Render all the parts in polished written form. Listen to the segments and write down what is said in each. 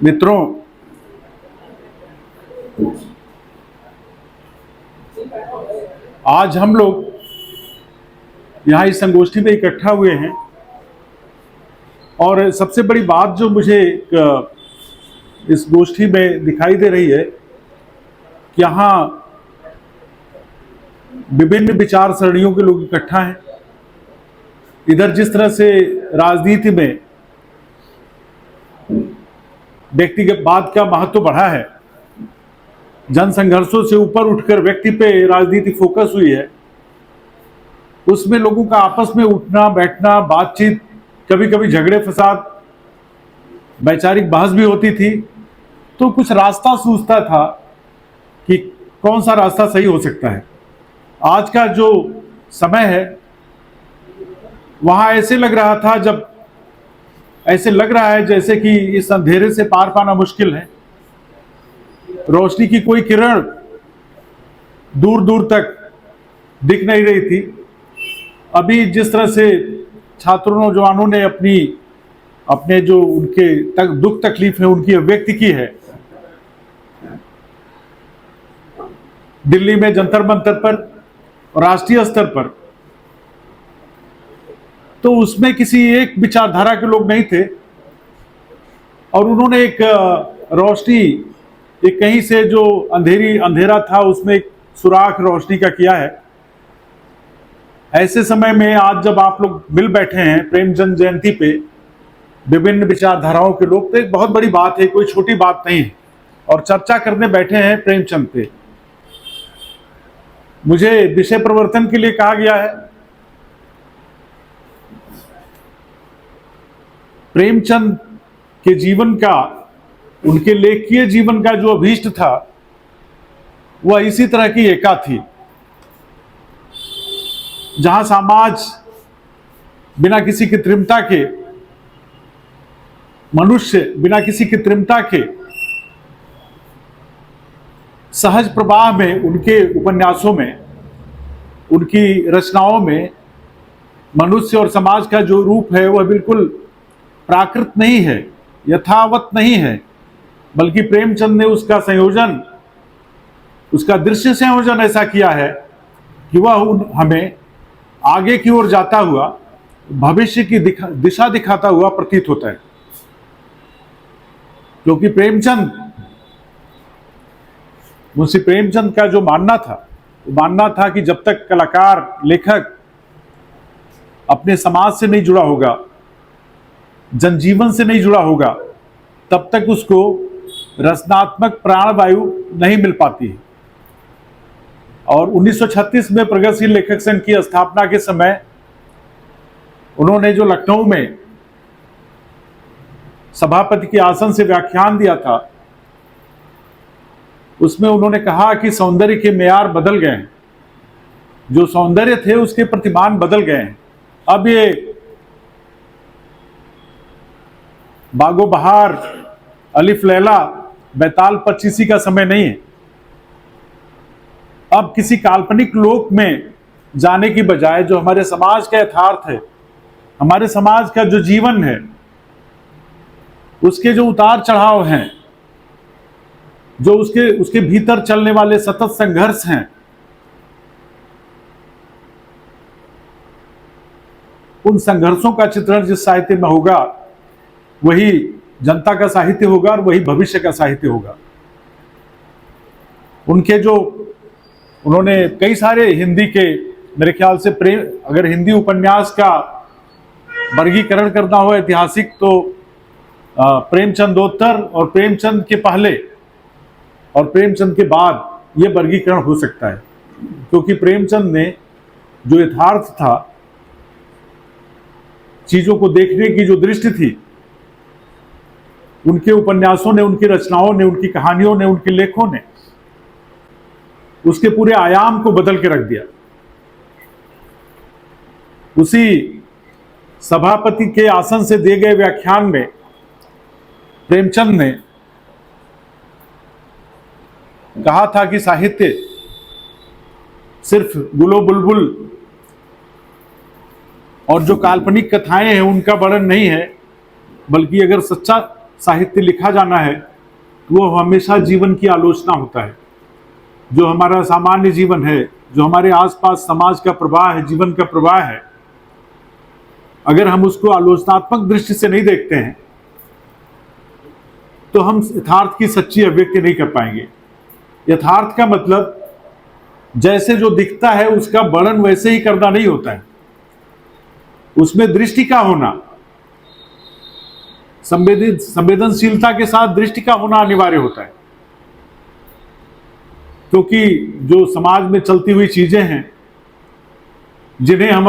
मित्रों, आज हम लोग यहाँ इस संगोष्ठी में इकट्ठा हुए हैं और सबसे बड़ी बात जो मुझे इस गोष्ठी में दिखाई दे रही है कि यहाँ विभिन्न विचार सरणियों के लोग इकट्ठा हैं। इधर जिस तरह से राजनीति में व्यक्तिगत का महत्व बढ़ा है, जन संघर्षों से ऊपर उठकर व्यक्ति पे राजनीति फोकस हुई है, उसमें लोगों का आपस में उठना बैठना, बातचीत, कभी कभी झगड़े फसाद, वैचारिक बहस भी होती थी। तो कुछ रास्ता सूझता था कि कौन सा रास्ता सही हो सकता है। आज का जो समय है वहां ऐसे लग रहा था, जब ऐसे लग रहा है जैसे कि इस अंधेरे से पार पाना मुश्किल है। रोशनी की कोई किरण दूर दूर तक दिख नहीं रही थी। अभी जिस तरह से छात्रों नौजवानों ने अपने जो उनके दुख तकलीफ है उनकी अभिव्यक्ति की है, दिल्ली में जंतर मंतर पर, राष्ट्रीय स्तर पर, तो उसमें किसी एक विचारधारा के लोग नहीं थे और उन्होंने एक रोशनी, एक कहीं से जो अंधेरा था उसमें एक सुराख रोशनी का किया है। ऐसे समय में आज जब आप लोग मिल बैठे हैं प्रेमचंद जयंती पे, विभिन्न विचारधाराओं के लोग, तो एक बहुत बड़ी बात है, कोई छोटी बात नहीं है, और चर्चा करने बैठे हैं प्रेमचंद पे। मुझे विषय प्रवर्तन के लिए कहा गया है। प्रेमचंद के जीवन का, उनके लेखकीय जीवन का जो अभीष्ट था वह इसी तरह की एका थी, जहां समाज बिना किसी कृत्रिमता के, मनुष्य बिना किसी कृत्रिमता के सहज प्रवाह में, उनके उपन्यासों में, उनकी रचनाओं में मनुष्य और समाज का जो रूप है वह बिल्कुल प्राकृत नहीं है, यथावत नहीं है, बल्कि प्रेमचंद ने उसका संयोजन, उसका दृश्य संयोजन ऐसा किया है कि वह हमें आगे की ओर जाता हुआ, भविष्य की दिशा दिखाता हुआ प्रतीत होता है। क्योंकि मुंशी प्रेमचंद का जो मानना था कि जब तक कलाकार, लेखक अपने समाज से नहीं जुड़ा होगा, जनजीवन से नहीं जुड़ा होगा, तब तक उसको रचनात्मक प्राणवायु नहीं मिल पाती है। और 1936 में प्रगतिशील लेखक संघ की स्थापना के समय उन्होंने जो लखनऊ में सभापति के आसन से व्याख्यान दिया था, उसमें उन्होंने कहा कि सौंदर्य के मेयार बदल गए हैं, जो सौंदर्य थे उसके प्रतिमान बदल गए हैं। अब ये बागो बहार, अलिफ लैला, बैताल पच्चीसी का समय नहीं है। अब किसी काल्पनिक लोक में जाने की बजाय जो हमारे समाज का यथार्थ है, हमारे समाज का जो जीवन है, उसके जो उतार चढ़ाव हैं, जो उसके भीतर चलने वाले सतत संघर्ष हैं, उन संघर्षों का चित्रण जिस साहित्य में होगा वही जनता का साहित्य होगा और वही भविष्य का साहित्य होगा। उन्होंने कई सारे हिंदी के, मेरे ख्याल से अगर हिंदी उपन्यास का वर्गीकरण करना हो ऐतिहासिक, तो प्रेमचंदोत्तर और प्रेमचंद के पहले और प्रेमचंद के बाद ये वर्गीकरण हो सकता है। क्योंकि प्रेमचंद ने जो यथार्थ था, चीजों को देखने की जो दृष्टि थी, उनके उपन्यासों ने, उनकी रचनाओं ने, उनकी कहानियों ने, उनके लेखों ने उसके पूरे आयाम को बदल के रख दिया। उसी सभापति के आसन से दिए गए व्याख्यान में प्रेमचंद ने कहा था कि साहित्य सिर्फ गुलो बुलबुल और जो काल्पनिक कथाएं हैं उनका वर्णन नहीं है, बल्कि अगर सच्चा साहित्य लिखा जाना है तो वो हमेशा जीवन की आलोचना होता है। जो हमारा सामान्य जीवन है, जो हमारे आसपास समाज का प्रवाह है, जीवन का प्रवाह है, अगर हम उसको आलोचनात्मक दृष्टि से नहीं देखते हैं तो हम यथार्थ की सच्ची अभिव्यक्ति नहीं कर पाएंगे। यथार्थ का मतलब जैसे जो दिखता है उसका वर्णन वैसे ही करना नहीं होता है, उसमें दृष्टि का होना, संवेदनशीलता के साथ दृष्टि का होना अनिवार्य होता है। क्योंकि जो समाज में चलती हुई चीजें हैं, जिन्हें हम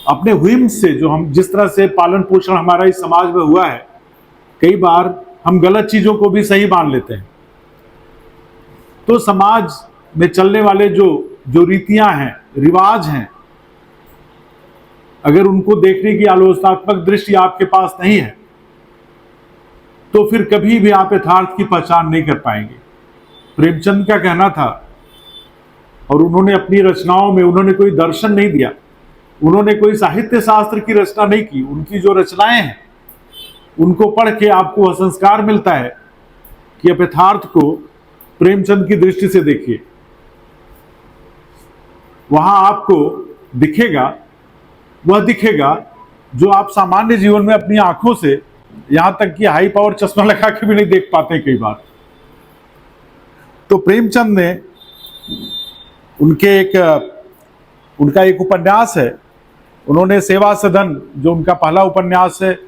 अपने हुइम से, जो हम जिस तरह से पालन पोषण हमारा इस समाज में हुआ है, कई बार हम गलत चीजों को भी सही मान लेते हैं। तो समाज में चलने वाले जो रीतियां हैं, रिवाज हैं, अगर उनको देखने की आलोचनात्मक दृष्टि आपके पास नहीं है तो फिर कभी भी आप यथार्थ की पहचान नहीं कर पाएंगे। प्रेमचंद का कहना था, और उन्होंने अपनी रचनाओं में उन्होंने कोई दर्शन नहीं दिया, उन्होंने कोई साहित्य शास्त्र की रचना नहीं की। उनकी जो रचनाएं हैं उनको पढ़ के आपको वह संस्कार मिलता है कि आप यथार्थ को प्रेमचंद की दृष्टि से देखिए। वहां आपको वह दिखेगा जो आप सामान्य जीवन में अपनी आंखों से, यहां तक कि हाई पावर चश्मा लगा के भी नहीं देख पाते कई बार। तो प्रेमचंद ने उनका एक उपन्यास है, उन्होंने सेवा सदन, जो उनका पहला उपन्यास है,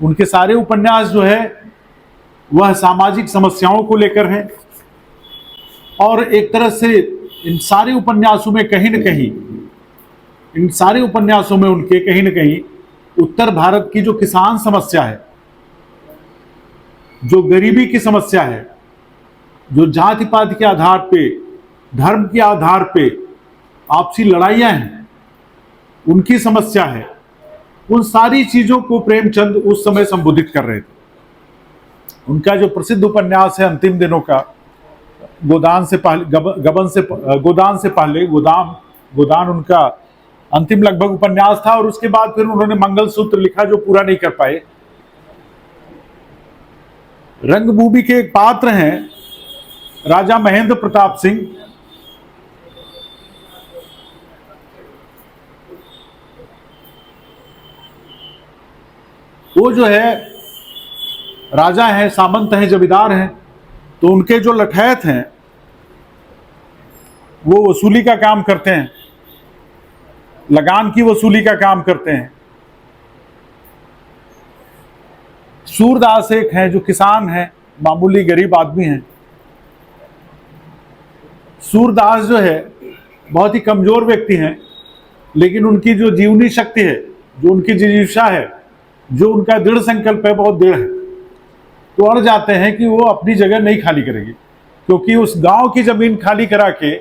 उनके सारे उपन्यास जो है वह सामाजिक समस्याओं को लेकर हैं। और एक तरह से इन सारे उपन्यासों में कहीं न कहीं, उनके कहीं न कहीं उत्तर भारत की जो किसान समस्या है, जो गरीबी की समस्या है, जो जाति पाति के आधार पे, धर्म के आधार पे आपसी लड़ाइयां हैं, उनकी समस्या है, उन सारी चीजों को प्रेमचंद उस समय संबोधित कर रहे थे। उनका जो प्रसिद्ध उपन्यास है अंतिम दिनों का, गोदान से पहले गोदान उनका अंतिम लगभग उपन्यास था, और उसके बाद फिर उन्होंने मंगलसूत्र लिखा जो पूरा नहीं कर पाए। रंगभूमि के एक पात्र हैं राजा महेंद्र प्रताप सिंह। वो जो है राजा हैं, सामंत हैं, जमींदार हैं, तो उनके जो लठैत हैं वो वसूली का काम करते हैं, लगान की वसूली का काम करते हैं। सूरदास एक हैं जो किसान हैं, मामूली गरीब आदमी हैं। सूरदास जो है बहुत ही कमजोर व्यक्ति हैं, लेकिन उनकी जो जीवनी शक्ति है, जो उनकी जिजीविषा है, जो उनका दृढ़ संकल्प है, बहुत दृढ़ है। तो अड़ जाते हैं कि वो अपनी जगह नहीं खाली करेंगे, क्योंकि उस गांव की जमीन खाली करा के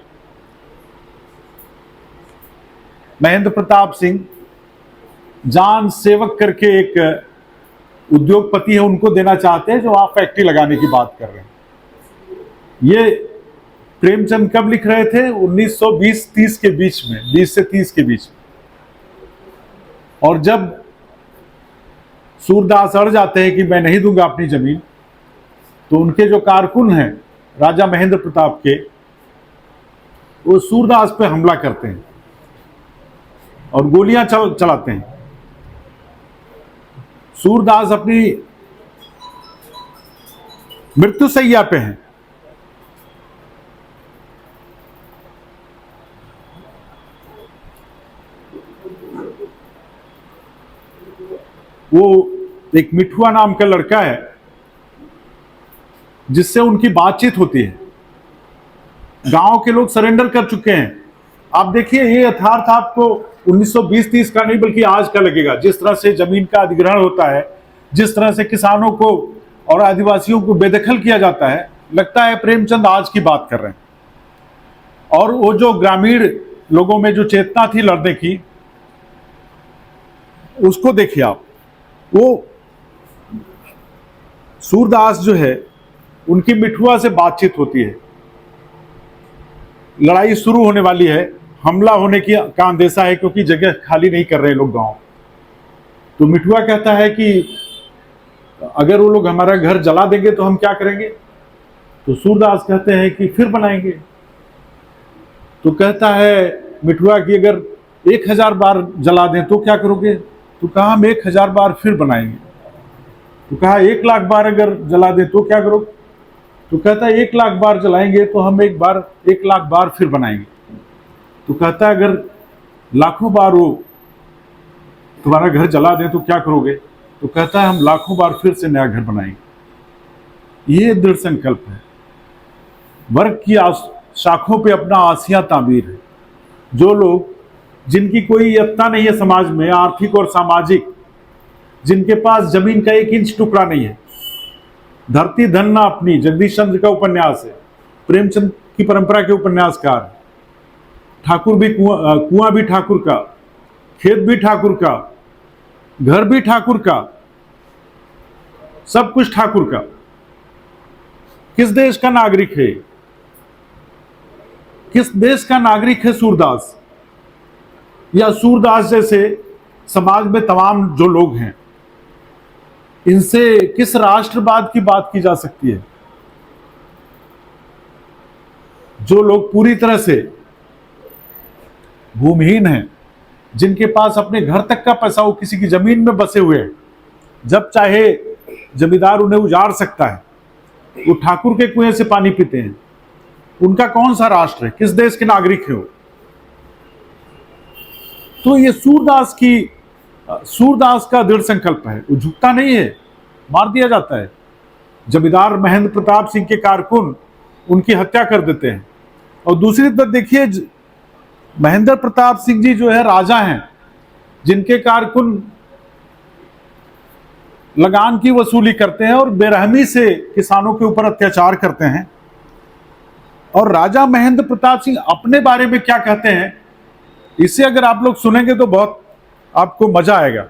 महेंद्र प्रताप सिंह जान सेवक करके एक उद्योगपति है, उनको देना चाहते हैं, जो आप फैक्ट्री लगाने की बात कर रहे हैं। ये प्रेमचंद कब लिख रहे थे? 1920-30 के बीच में, 20 से 30 के बीच में। और जब सूरदास अड़ जाते हैं कि मैं नहीं दूंगा अपनी जमीन, तो उनके जो कारकुन हैं राजा महेंद्र प्रताप के, वो सूरदास पे हमला करते हैं और गोलियां चलाते हैं। सूरदास अपनी मृत्यु शैया पे हैं। वो एक मिठुआ नाम का लड़का है जिससे उनकी बातचीत होती है। गांव के लोग सरेंडर कर चुके हैं। आप देखिए, ये यथार्थ आपको 1920-30 का नहीं बल्कि आज का लगेगा। जिस तरह से जमीन का अधिग्रहण होता है, जिस तरह से किसानों को और आदिवासियों को बेदखल किया जाता है, लगता है प्रेमचंद आज की बात कर रहे हैं। और वो जो ग्रामीण लोगों में जो चेतना थी लड़ने की, उसको देखिए आप। वो सूरदास जो है, उनकी मिठुआ से बातचीत होती है, लड़ाई शुरू होने वाली है, हमला होने की का अंदेशा है, क्योंकि जगह खाली नहीं कर रहे लोग गांव। तो मिठुआ कहता है कि अगर वो लोग हमारा घर जला देंगे तो हम क्या करेंगे? तो सूरदास कहते हैं कि फिर बनाएंगे। तो कहता है मिठुआ कि अगर 1000 बार जला दें तो क्या करोगे? तो कहा हम 1000 बार फिर बनाएंगे। तो कहा 1,00,000 बार अगर जला दें तो क्या करोगे? तो कहता है 1,00,000 बार जलाएंगे तो हम 1,00,000 बार फिर बनाएंगे। तो कहता है अगर लाखों बार वो तुम्हारा घर जला दें तो क्या करोगे? तो कहता है हम लाखों बार फिर से नया घर बनाएंगे। ये दृढ़ संकल्प है। वर्ग की शाखों पे अपना आसिया ताबीर है। जो लोग, जिनकी कोई यत्ता नहीं है समाज में, आर्थिक और सामाजिक, जिनके पास जमीन का 1 इंच टुकड़ा नहीं है, धरती धन ना अपनी, जगदीश चंद्र का उपन्यास है, प्रेमचंद की परंपरा के उपन्यासकार, ठाकुर भी कुआं भी ठाकुर का, खेत भी ठाकुर का, घर भी ठाकुर का, सब कुछ ठाकुर का। किस देश का नागरिक है? किस देश का नागरिक है सूरदास? या सूरदास जैसे समाज में तमाम जो लोग हैं, इनसे किस राष्ट्रवाद की बात की जा सकती है? जो लोग पूरी तरह से भूमिहीन हैं, जिनके पास अपने घर तक का पैसा हो, किसी की जमीन में बसे हुए हैं, जब चाहे जमींदार उन्हें उजाड़ सकता है, वो ठाकुर के कुएं से पानी पीते हैं। उनका कौन सा राष्ट्र है? किस देश के नागरिक है वो? तो ये सूरदास का दृढ़ संकल्प है। वो झुकता नहीं है, मार दिया जाता है। जमींदार महेंद्र प्रताप सिंह के कारकुन उनकी हत्या कर देते हैं। और दूसरी तरफ देखिए, महेंद्र प्रताप सिंह जी जो है राजा हैं, जिनके कारकुन लगान की वसूली करते हैं और बेरहमी से किसानों के ऊपर अत्याचार करते हैं। और राजा महेंद्र प्रताप सिंह अपने बारे में क्या कहते हैं, इसे अगर आप लोग सुनेंगे तो बहुत आपको मजा आएगा।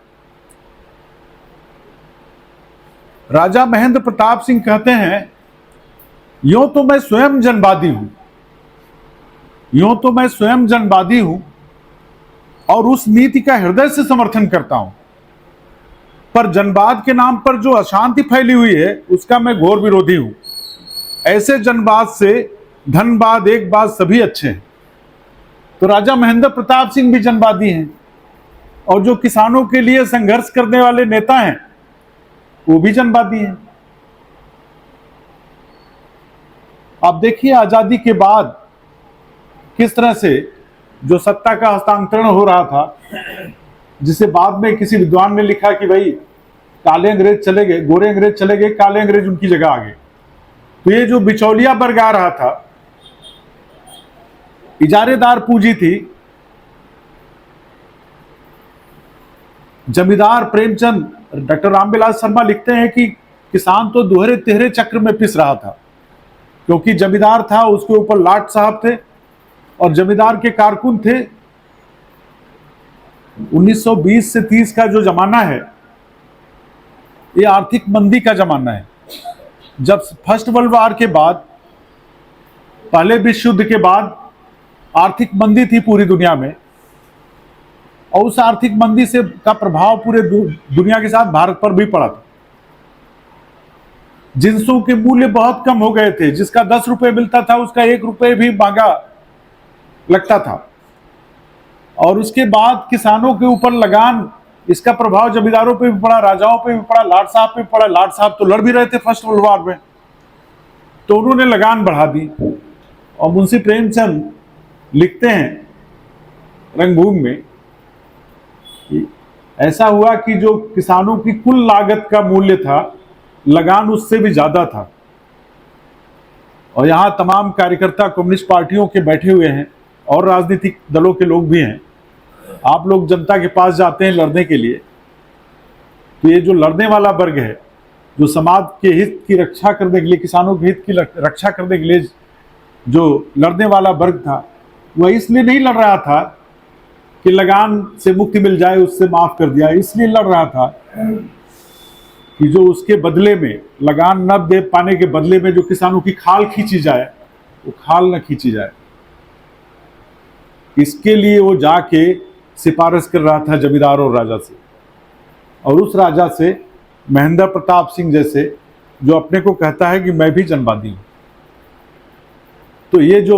राजा महेंद्र प्रताप सिंह कहते हैं, यूं तो मैं स्वयं जनवादी हूं, यूं तो मैं स्वयं जनवादी हूं और उस नीति का हृदय से समर्थन करता हूं, पर जनवाद के नाम पर जो अशांति फैली हुई है उसका मैं घोर विरोधी हूं। ऐसे जनवाद से धनवाद एक बात सभी अच्छे हैं। तो राजा महेंद्र प्रताप सिंह भी जनवादी हैं, और जो किसानों के लिए संघर्ष करने वाले नेता हैं वो भी जनवादी हैं। आप देखिए आजादी के बाद किस तरह से जो सत्ता का हस्तांतरण हो रहा था, जिसे बाद में किसी विद्वान ने लिखा कि भाई काले अंग्रेज चले गए, गोरे अंग्रेज चले गए, काले अंग्रेज उनकी जगह आ गए। तो ये जो बिचौलिया वर्ग आ रहा था, इजारेदार पूंजी थी, जमींदार प्रेमचंद, डॉक्टर रामविलास शर्मा लिखते हैं कि किसान तो दोहरे तिहरे चक्र में पिस रहा था, क्योंकि जमींदार था, उसके ऊपर लाट साहब थे और जमींदार के कारकुन थे। 1920 से 30 का जो जमाना है, ये आर्थिक मंदी का जमाना है। जब फर्स्ट वर्ल्ड वॉर के बाद, पहले विश्व युद्ध के बाद आर्थिक मंदी थी पूरी दुनिया में, और उस आर्थिक मंदी से का प्रभाव पूरे दुनिया के साथ भारत पर भी पड़ा था। जिंसों के मूल्य बहुत कम हो गए थे, जिसका 10 रुपए मिलता था उसका 1 रुपए भी महंगा लगता था। और उसके बाद किसानों के ऊपर लगान, इसका प्रभाव जमींदारों पे भी पड़ा, राजाओं पे भी पड़ा, लाट साहब पे भी पड़ा। लाट साहब तो लड़ भी रहे थे फर्स्ट वर्ल्ड वॉर में, तो उन्होंने लगान बढ़ा दी। और मुंशी प्रेमचंद लिखते हैं रंगभूमि में, ऐसा हुआ कि जो किसानों की कुल लागत का मूल्य था, लगान उससे भी ज्यादा था। और यहां तमाम कार्यकर्ता कम्युनिस्ट पार्टियों के बैठे हुए हैं और राजनीतिक दलों के लोग भी हैं। आप लोग जनता के पास जाते हैं लड़ने के लिए, तो ये जो लड़ने वाला वर्ग है, जो समाज के हित की रक्षा करने के लिए, किसानों के हित की रक्षा करने के लिए जो लड़ने वाला वर्ग था, वह इसलिए नहीं लड़ रहा था कि लगान से मुक्ति मिल जाए, उससे माफ कर दिया। इसलिए लड़ रहा था कि जो उसके बदले में, लगान न दे पाने के बदले में जो किसानों की खाल खींची जाए, वो खाल न खींची जाए। इसके लिए वो जाके सिफारिश कर रहा था जमींदार और राजा से। और उस राजा से महेंद्र प्रताप सिंह जैसे, जो अपने को कहता है कि मैं भी जनवादी हूं। तो ये जो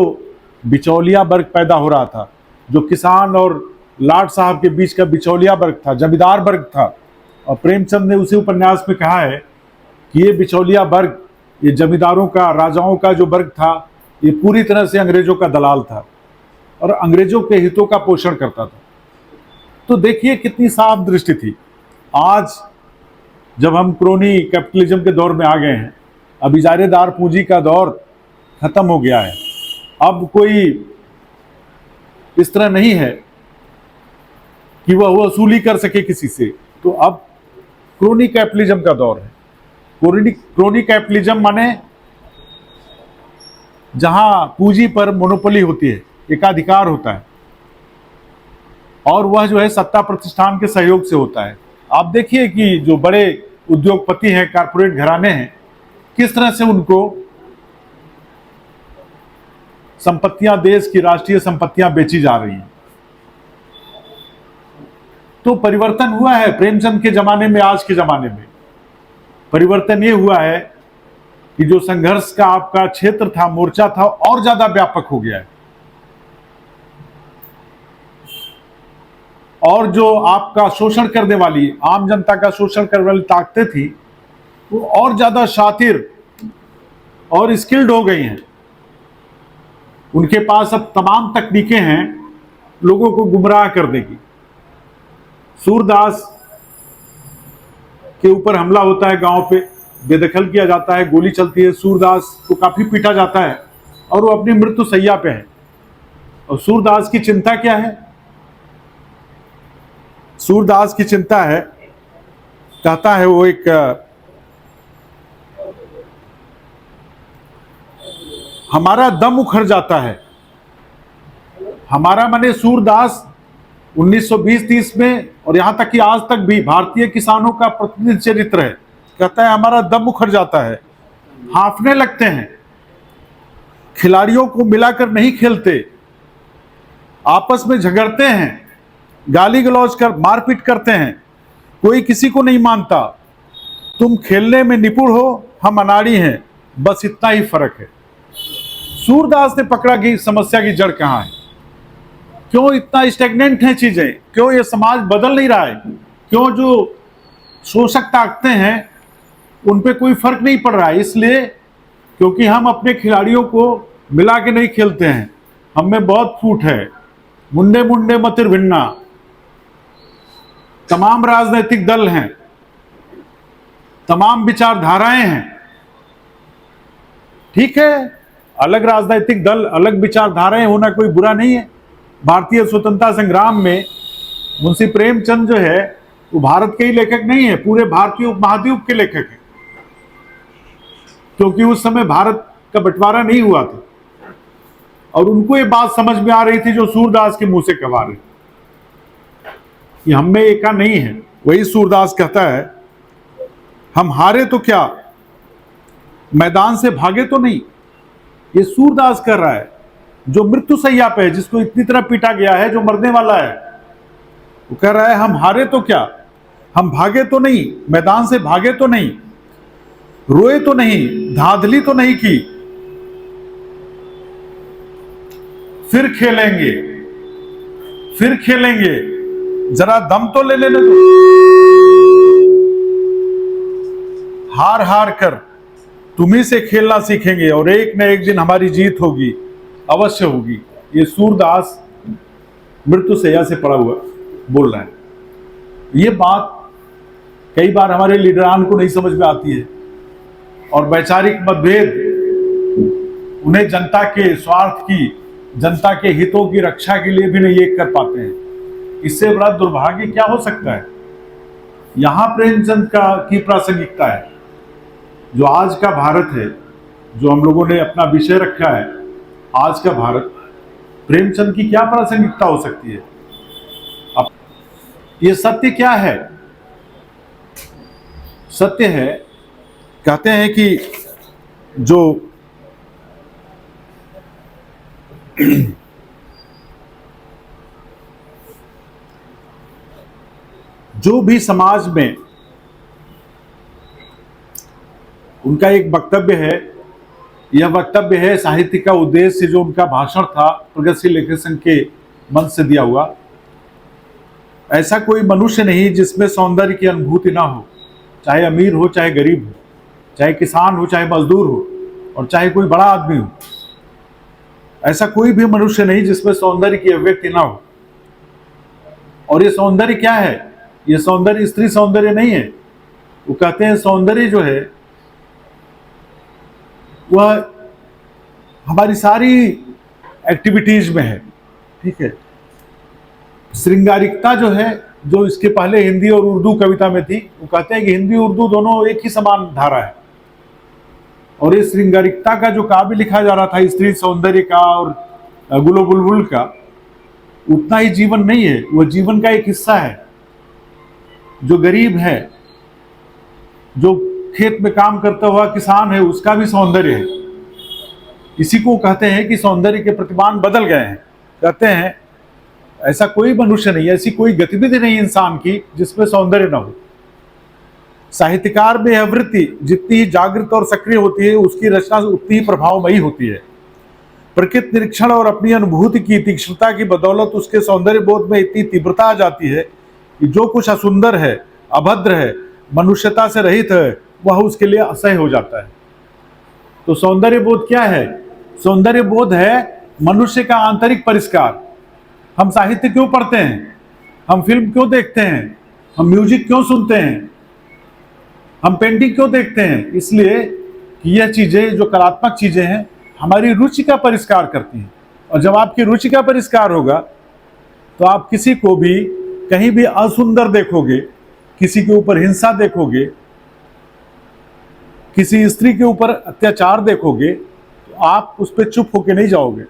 बिचौलिया वर्ग पैदा हो रहा था, जो किसान और लाट साहब के बीच का बिचौलिया वर्ग था, जमींदार वर्ग था, और प्रेमचंद ने उसी उपन्यास में कहा है कि ये बिचौलिया वर्ग, ये जमींदारों का, राजाओं का जो वर्ग था, ये पूरी तरह से अंग्रेजों का दलाल था और अंग्रेजों के हितों का पोषण करता था। तो देखिए कितनी साफ दृष्टि थी। आज जब हम क्रोनी कैपिटलिज्म के दौर में आ गए हैं, अब इजारेदार पूंजी का दौर खत्म हो गया है, अब कोई इस तरह नहीं है कि वह वसूली कर सके किसी से। तो अब क्रोनी कैपिटलिज्म का दौर है। क्रोनी कैपिटलिज्म माने जहां पूंजी पर मोनोपोली होती है, एकाधिकार होता है, और वह जो है सत्ता प्रतिष्ठान के सहयोग से होता है। आप देखिए कि जो बड़े उद्योगपति हैं, कारपोरेट घराने हैं, किस तरह से उनको संपत्तियां, देश की राष्ट्रीय संपत्तियां बेची जा रही हैं। तो परिवर्तन हुआ है प्रेमचंद के जमाने में, आज के जमाने में परिवर्तन ये हुआ है कि जो संघर्ष का आपका क्षेत्र था, मोर्चा था, और ज्यादा व्यापक हो गया है, और जो आपका शोषण करने वाली, आम जनता का शोषण करने वाली ताकतें थी, वो और ज्यादा शातिर और स्किल्ड हो गई हैं। उनके पास अब तमाम तकनीकें हैं लोगों को गुमराह करने की। सूरदास के ऊपर हमला होता है, गांव पे बेदखल किया जाता है, गोली चलती है, सूरदास को काफी पीटा जाता है और वो अपनी मृत्यु शैया पे है। और सूरदास की चिंता क्या है? सूरदास की चिंता है, कहता है वो, एक हमारा दम उखड़ जाता है। हमारा माने सूरदास 1920-30 में और यहां तक कि आज तक भी भारतीय किसानों का प्रतिनिधि चरित्र है। कहता है हमारा दम उखड़ जाता है, हांफने लगते हैं, खिलाड़ियों को मिलाकर नहीं खेलते, आपस में झगड़ते हैं, गाली गलौज कर मारपीट करते हैं, कोई किसी को नहीं मानता। तुम खेलने में निपुण हो, हम अनाड़ी हैं, बस इतना ही फर्क है। सूरदास ने पकड़ा कि समस्या की जड़ कहां है, क्यों इतना स्टेगनेंट है चीजें, क्यों ये समाज बदल नहीं रहा है, क्यों जो शोषक ताकतें हैं उन पे कोई फर्क नहीं पड़ रहा है। इसलिए क्योंकि हम अपने खिलाड़ियों को मिला के नहीं खेलते हैं, हम में बहुत फूट है, मुंडे मुंडे मतिर भिन्ना। तमाम राजनीतिक दल हैं, तमाम विचारधाराएं हैं, ठीक है, अलग राजनीतिक दल, अलग विचारधाराएं होना कोई बुरा नहीं है। भारतीय स्वतंत्रता संग्राम में मुंशी प्रेमचंद जो है वो भारत के ही लेखक नहीं है, पूरे भारतीय उपमहाद्वीप के लेखक हैं, क्योंकि उस समय भारत का बंटवारा नहीं हुआ था और उनको ये बात समझ में आ रही थी जो सूरदास के मुंह से कहा रहे कि हम में एका नहीं है। वही सूरदास कहता है हम हारे तो क्या, मैदान से भागे तो नहीं। ये सूरदास कर रहा है जो मृत्यु शैया पे है, जिसको इतनी तरह पीटा गया है, जो मरने वाला है, वो कह रहा है हम हारे तो क्या, हम भागे तो नहीं, मैदान से भागे तो नहीं, रोए तो नहीं, धांधली तो नहीं की, फिर खेलेंगे, फिर खेलेंगे, जरा दम तो ले लेने दो। हार हार कर तुम्ही से खेलना सीखेंगे और एक न एक दिन हमारी जीत होगी, अवश्य होगी। ये सूरदास मृत्यु शैया से पड़ा हुआ बोल रहा है। ये बात कई बार हमारे लीडरान को नहीं समझ में आती है और वैचारिक मतभेद उन्हें जनता के स्वार्थ की, जनता के हितों की रक्षा के लिए भी नहीं एक कर पाते हैं। इससे बड़ा दुर्भाग्य क्या हो सकता है। यहां प्रेमचंद की प्रासंगिकता है। जो आज का भारत है, जो हम लोगों ने अपना विषय रखा है, आज का भारत, प्रेमचंद की क्या प्रासंगिकता हो सकती है। अब ये सत्य क्या है? सत्य है, कहते हैं कि जो जो भी समाज में उनका एक वक्तव्य है, यह वक्तव्य है साहित्य का उद्देश्य, जो उनका भाषण था प्रगतिशील लेखक संघ के मंच से दिया हुआ। ऐसा कोई मनुष्य नहीं जिसमें सौंदर्य की अनुभूति ना हो, चाहे अमीर हो चाहे गरीब हो, चाहे किसान हो चाहे मजदूर हो, और चाहे कोई बड़ा आदमी हो। ऐसा कोई भी मनुष्य नहीं जिसमें सौंदर्य की अभिव्यक्ति ना हो। और ये सौंदर्य क्या है? ये सौंदर्य स्त्री सौंदर्य नहीं है। वो कहते हैं सौंदर्य जो है वह हमारी सारी एक्टिविटीज में है, ठीक है। श्रृंगारिकता जो है, जो इसके पहले हिंदी और उर्दू कविता में थी, वो कहते हैं कि हिंदी उर्दू दोनों एक ही समान धारा है। और ये श्रृंगारिकता का जो काव्य लिखा जा रहा था, स्त्री सौंदर्य का और गुलो बुलबुल का, उतना ही जीवन नहीं है, वह जीवन का एक हिस्सा है। जो गरीब है, जो खेत में काम करता हुआ किसान है, उसका भी सौंदर्य है। इसी को कहते हैं कि सौंदर्य के प्रतिमान बदल गए हैं। कहते हैं ऐसा कोई मनुष्य नहीं, ऐसी कोई गतिविधि नहीं इंसान की जिसमें सौंदर्य न हो। साहित्यकार में यह वृत्ति जितनी जागृत और सक्रिय होती है, उसकी रचना उतनी ही प्रभावमयी होती है। प्रकृति निरीक्षण और अपनी अनुभूति की तीक्ष्णता की बदौलत उसके सौंदर्य बोध में इतनी तीव्रता आ जाती है कि जो कुछ असुंदर है, अभद्र है, मनुष्यता से रहित है, वह उसके लिए असह्य हो जाता है। तो सौंदर्य बोध क्या है? सौंदर्य बोध है मनुष्य का आंतरिक परिष्कार। हम साहित्य क्यों पढ़ते हैं? हम फिल्म क्यों देखते हैं? हम म्यूजिक क्यों सुनते हैं? हम पेंटिंग क्यों देखते हैं? इसलिए कि यह चीजें, जो कलात्मक चीजें हैं, हमारी रुचि का परिष्कार करती हैं। और जब आपकी रुचि का परिष्कार होगा तो आप किसी को भी कहीं भी असुंदर देखोगे, किसी के ऊपर हिंसा देखोगे, किसी स्त्री के ऊपर अत्याचार देखोगे, तो आप उस पर चुप होके नहीं जाओगे,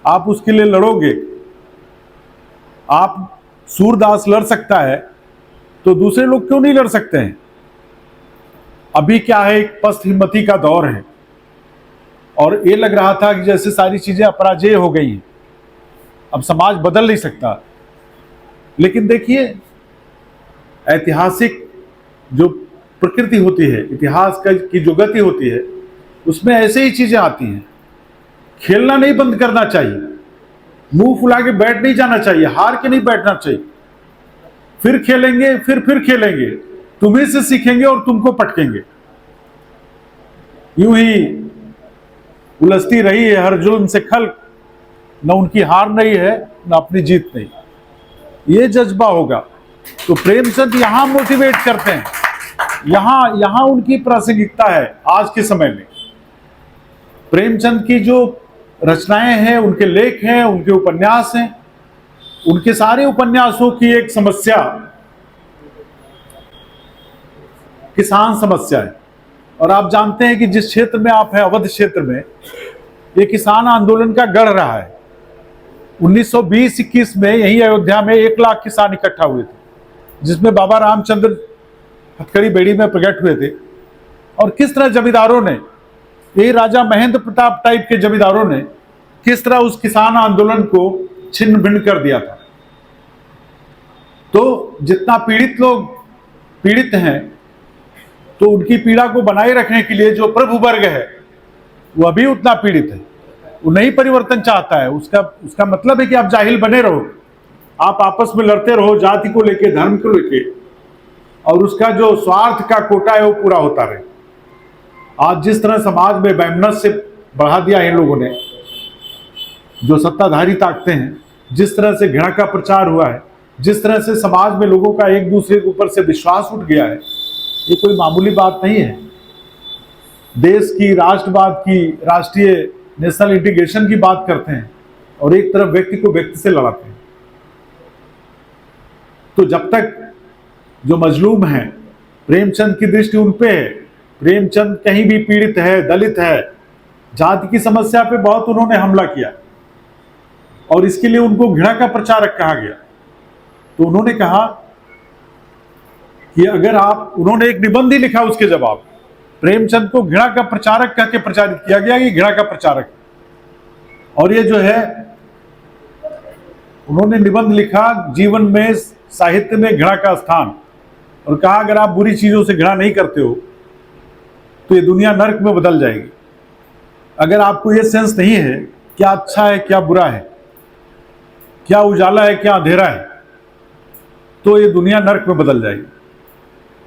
आप उसके लिए लड़ोगे। आप सूरदास लड़ सकता है तो दूसरे लोग क्यों नहीं लड़ सकते हैं? अभी क्या है, एक पस्त हिम्मती का दौर है और ये लग रहा था कि जैसे सारी चीजें अपराजेय हो गई हैं, अब समाज बदल नहीं सकता। लेकिन देखिए, ऐतिहासिक जो प्रकृति होती है, इतिहास की जो गति होती है, उसमें ऐसे ही चीजें आती हैं। खेलना नहीं बंद करना चाहिए, मुंह फुला के बैठ नहीं जाना चाहिए, हार के नहीं बैठना चाहिए। फिर खेलेंगे, फिर खेलेंगे, तुम्हीं से सीखेंगे और तुमको पटकेंगे। यूं ही उलझती रही है हर जुल्म से खल्क, न उनकी हार नहीं है न अपनी जीत नहीं। ये जज्बा होगा तो प्रेमचंद यहां मोटिवेट करते हैं, यहां उनकी प्रासंगिकता है आज के समय में। प्रेमचंद की जो रचनाएं हैं, उनके लेख हैं, उनके उपन्यास हैं, उनके सारे उपन्यासों की एक समस्या किसान समस्या है। और आप जानते हैं कि जिस क्षेत्र में आप हैं, अवध क्षेत्र में, ये किसान आंदोलन का गढ़ रहा है। 1920-21 में यही अयोध्या में 1 लाख किसान इकट्ठा हुए थे, जिसमें बाबा रामचंद्र हथकड़ी बेड़ी में प्रकट हुए थे। और किस तरह जमींदारों ने, ये राजा महेंद्र प्रताप टाइप के जमींदारों ने किस तरह उस किसान आंदोलन को छिन्न भिन्न कर दिया था। तो जितना पीड़ित लोग पीड़ित हैं, तो उनकी पीड़ा को बनाए रखने के लिए जो प्रभु वर्ग है वह भी उतना पीड़ित है, वो नहीं परिवर्तन चाहता है। उसका मतलब है कि आप जाहिल बने रहो, आप आपस में लड़ते रहो, जाति को लेके, धर्म को लेके, और उसका जो स्वार्थ का कोटा है वो पूरा होता रहे। आज जिस तरह समाज में वैमनस्य बढ़ा दिया है इन लोगों ने, जो सत्ताधारी ताकतें हैं, जिस तरह से घृणा का प्रचार हुआ है, जिस तरह से समाज में लोगों का एक दूसरे के ऊपर से विश्वास उठ गया है, ये कोई मामूली बात नहीं है। देश की, राष्ट्रवाद की, राष्ट्रीय नेशनल इंटीग्रेशन की बात करते हैं और एक तरफ व्यक्ति को व्यक्ति से लड़ाते हैं। तो जब तक जो मजलूम है, प्रेमचंद की दृष्टि उन पे है। प्रेमचंद कहीं भी पीड़ित है, दलित है, जाति की समस्या पे बहुत उन्होंने हमला किया और इसके लिए उनको घृणा का प्रचारक कहा गया। तो उन्होंने कहा कि अगर आप, उन्होंने एक निबंध ही लिखा उसके जवाब, प्रेमचंद को घृणा का प्रचारक कह के प्रचारित किया गया कि घृणा का प्रचारक। और ये जो है, उन्होंने निबंध लिखा, जीवन में साहित्य में घृणा का स्थान, और कहा अगर आप बुरी चीज़ों से घृणा नहीं करते हो तो ये दुनिया नर्क में बदल जाएगी। अगर आपको ये सेंस नहीं है क्या अच्छा है क्या बुरा है, क्या उजाला है क्या अंधेरा है, तो ये दुनिया नर्क में बदल जाएगी।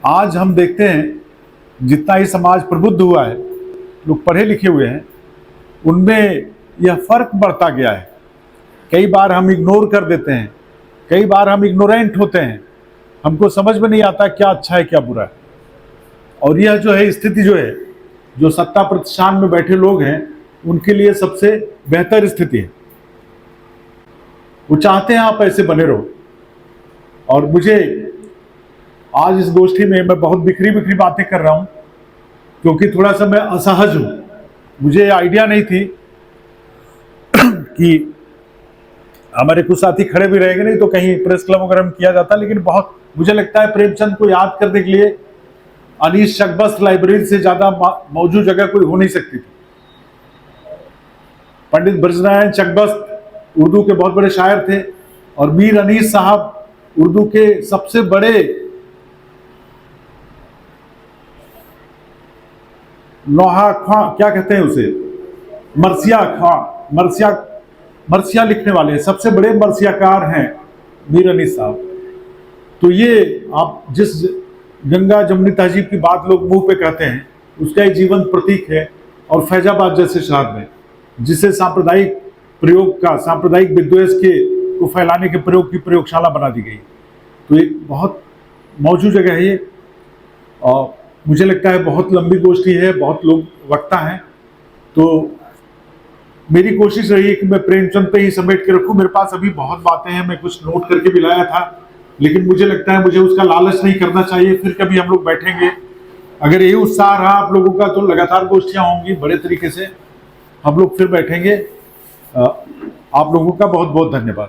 आज हम देखते हैं जितना ही समाज प्रबुद्ध हुआ है, लोग पढ़े लिखे हुए हैं, उनमें यह फर्क बढ़ता गया है। कई बार हम इग्नोर कर देते हैं, कई बार हम इग्नोरेंट होते हैं, हमको समझ में नहीं आता क्या अच्छा है क्या बुरा है। और यह जो है स्थिति जो है, जो सत्ता प्रतिष्ठान में बैठे लोग हैं उनके लिए सबसे बेहतर स्थिति है। वो चाहते हैं आप ऐसे बने रहो। और मुझे आज इस गोष्ठी में मैं बहुत बिखरी बिखरी बातें कर रहा हूं क्योंकि थोड़ा सा मैं असहज हूं। मुझे आइडिया नहीं थी कि हमारे कुछ साथी खड़े भी रहेंगे, नहीं तो कहीं प्रेस क्लब वगैरह में किया जाता। लेकिन बहुत मुझे लगता है प्रेमचंद को याद करने के लिए अनीश चकबस्त लाइब्रेरी से ज्यादा मौजूद जगह कोई हो नहीं सकती थी। पंडित ब्रजनारायण चकबस्त उर्दू के बहुत बड़े शायर थे और मीर अनीस साहब उर्दू के सबसे बड़े लोहा खां, क्या कहते हैं उसे, मरसिया खां, मरसिया लिखने वाले सबसे बड़े मरसियाकार हैं मीर अनीस साहब। तो ये आप जिस गंगा जमुनी तहजीब की बात लोग मुंह पे कहते हैं उसका एक जीवन प्रतीक है। और फैजाबाद जैसे शहर में जिसे सांप्रदायिक प्रयोग का, सांप्रदायिक विद्वेष के को फैलाने के प्रयोग की प्रयोगशाला बना दी गई, तो एक बहुत मौजूद जगह है ये। और मुझे लगता है बहुत लंबी गोष्ठी है, बहुत लोग वक्ता हैं, तो मेरी कोशिश रही है कि मैं प्रेमचंद पे ही समेट के रखूं। मेरे पास अभी बहुत बातें हैं, मैं कुछ नोट करके भी लाया था, लेकिन मुझे लगता है मुझे उसका लालच नहीं करना चाहिए। फिर कभी हम लोग बैठेंगे, अगर यही उत्साह रहा आप लोगों का तो लगातार गोष्ठियां होंगी बड़े तरीके से, हम लोग फिर बैठेंगे। आप लोगों का बहुत बहुत धन्यवाद।